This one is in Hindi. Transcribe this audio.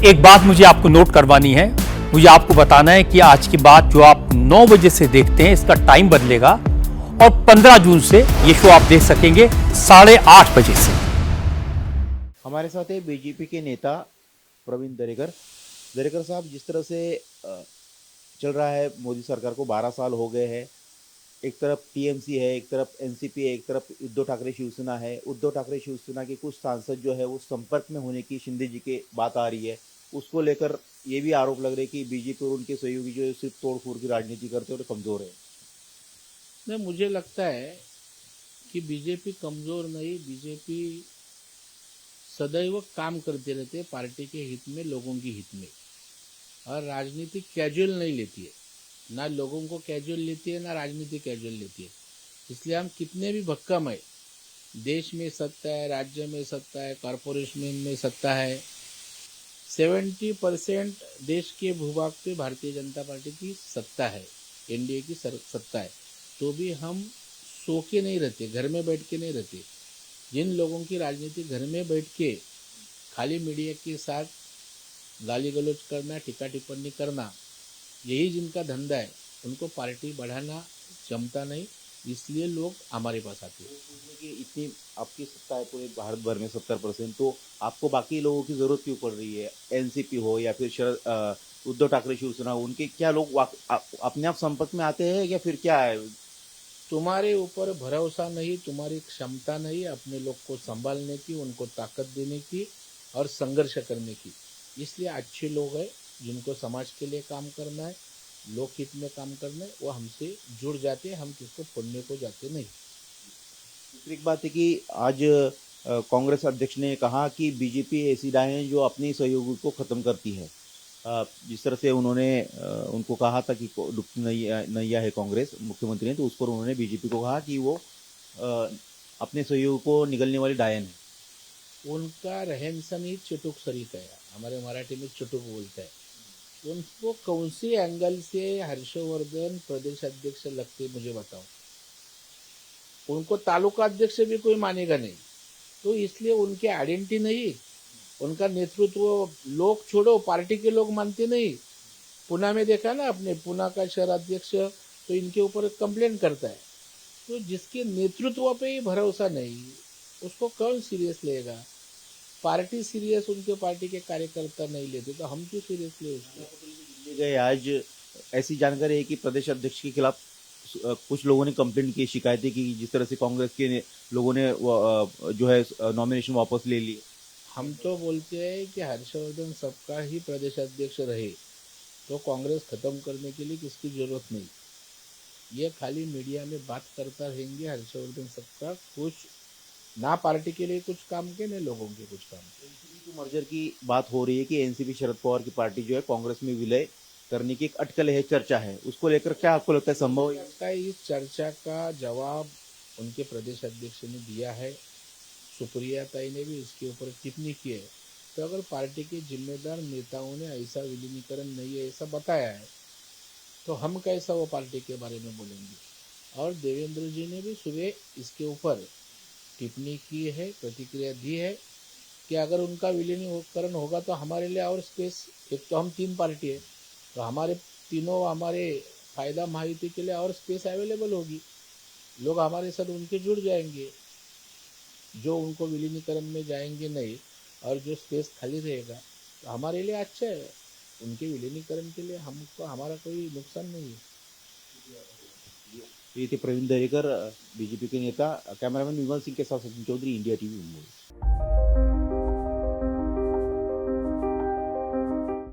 एक बात मुझे आपको नोट करवानी है, मुझे आपको बताना है कि आज की बात जो आप 9 बजे से देखते हैं इसका टाइम बदलेगा और 15 जून से ये शो आप देख सकेंगे 8:30 बजे से। हमारे साथ है बीजेपी के नेता प्रवीण दरेकर। दरेकर साहब, जिस तरह से चल रहा है मोदी सरकार को 12 साल हो गए हैं, एक तरफ टीएमसी है, एक तरफ एनसीपी है, एक तरफ उद्धव ठाकरे शिवसेना है। उद्धव ठाकरे शिवसेना के कुछ सांसद जो है वो संपर्क में होने की शिंदे जी की बात आ रही है। उसको लेकर ये भी आरोप लग रहे हैं कि बीजेपी और उनके सहयोगी जो है सिर्फ तोड़फोड़ की राजनीति करते हैं और कमजोर है। नहीं, मुझे लगता है कि बीजेपी कमजोर नहीं, बीजेपी सदैव काम करते रहते हैं पार्टी के हित में, लोगों के हित में, और राजनीति कैजुअल नहीं लेती है, ना लोगों को कैजुअल लेती है ना राजनीति कैजुअल लेती है। इसलिए हम कितने भी भक्कम है, देश में सत्ता है, राज्य में सत्ता है, कॉरपोरेशन में सत्ता है, 70% देश के भूभाग पे भारतीय जनता पार्टी की सत्ता है, एनडीए की सत्ता है, तो भी हम सो के नहीं रहते, घर में बैठ के नहीं रहते। जिन लोगों की राजनीति घर में बैठ के खाली मीडिया के साथ गाली गलौज करना, टीका टिप्पणी करना, यही जिनका धंधा है, उनको पार्टी बढ़ाना जमता नहीं, इसलिए लोग हमारे पास आते हैं। कि इतनी आपकी सत्ता है पूरे भारत भर में 70%, तो आपको बाकी लोगों की जरूरत क्यों पड़ रही है? एनसीपी हो या फिर उद्धव ठाकरे शिवसेना हो, उनके क्या लोग अपने आप संपर्क में आते हैं या फिर क्या है? तुम्हारे ऊपर भरोसा नहीं, तुम्हारी क्षमता नहीं अपने लोग को संभालने की, उनको ताकत देने की और संघर्ष करने की। इसलिए अच्छे लोग हैं जिनको समाज के लिए काम करना है, लोकहित में काम करना है, वो हमसे जुड़ जाते हैं, हम किसको पढ़ने को जाते नहीं। दूसरी एक बात है कि आज कांग्रेस अध्यक्ष ने कहा कि बीजेपी ऐसी डाय है जो अपने सहयोगी को खत्म करती है। जिस तरह से उन्होंने उनको कहा था कि डुबती नैया है कांग्रेस, मुख्यमंत्री ने, तो उस पर उन्होंने बीजेपी को कहा कि वो अपने सहयोगी को निगलने वाली डायन है। उनका रहन सहन ही चुटुक सरीका है, हमारे मराठी में चुटुक बोलता है। उनको कौन सी एंगल से हर्षवर्धन प्रदेश अध्यक्ष लगते मुझे बताओ। उनको तालुका अध्यक्ष भी कोई मानेगा नहीं, तो इसलिए उनकी आइडेंटिटी नहीं, उनका नेतृत्व लोग छोड़ो, पार्टी के लोग मानते नहीं। पुणे में देखा ना आपने, पुणे का शहर अध्यक्ष तो इनके ऊपर कंप्लेंट करता है। तो जिसके नेतृत्व पे ही भरोसा नहीं, उसको कौन सीरियस लेगा? पार्टी सीरियस उनके पार्टी के कार्यकर्ता नहीं लेते, तो हम क्यों सीरियस ले उसको? गए आज ऐसी जानकारी है कि प्रदेश अध्यक्ष के खिलाफ कुछ लोगों ने कंप्लेंट की, शिकायतें की, जिस तरह से कांग्रेस के लोगों ने जो है नॉमिनेशन वापस ले ली। हम तो बोलते हैं कि हर्षवर्धन सबका ही प्रदेश अध्यक्ष रहे, तो कांग्रेस खत्म करने के लिए किसकी जरूरत नहीं। ये खाली मीडिया में बात करता रहेंगे, हर्षवर्धन सबका कुछ ना पार्टी के लिए कुछ काम के, न लोगों के कुछ काम के। मर्जर की बात हो रही है कि एनसीपी शरद पवार की पार्टी जो है कांग्रेस में विलय करने की एक अटकल है, चर्चा है, उसको लेकर क्या आपको लगता है संभव है? इस चर्चा का जवाब उनके प्रदेश अध्यक्ष ने दिया है, सुप्रिया ताई ने भी इसके ऊपर टिप्पणी की है। तो अगर पार्टी के जिम्मेदार नेताओं ने ऐसा विलीनीकरण नहीं है ऐसा बताया है, तो हम कैसा वो पार्टी के बारे में बोलेंगे? और देवेंद्र जी ने भी सुबह इसके ऊपर टिप्पणी की है, प्रतिक्रिया दी है कि अगर उनका विलीनीकरण होगा तो हमारे लिए और स्पेस, एक तो हम 3 पार्टी है, तो हमारे तीनों हमारे फायदा माहिती के लिए और स्पेस अवेलेबल होगी, लोग हमारे साथ उनके जुड़ जाएंगे। जो उनको विलीनीकरण में जाएंगे नहीं और जो स्पेस खाली रहेगा तो हमारे लिए अच्छा है, उनके विलीनीकरण के लिए हमको, हमारा कोई नुकसान नहीं है। ये थे प्रवीण दरेकर, बीजेपी के नेता। कैमरामैन विमल सिंह के साथ सचिन चौधरी, इंडिया टीवी मुंबई।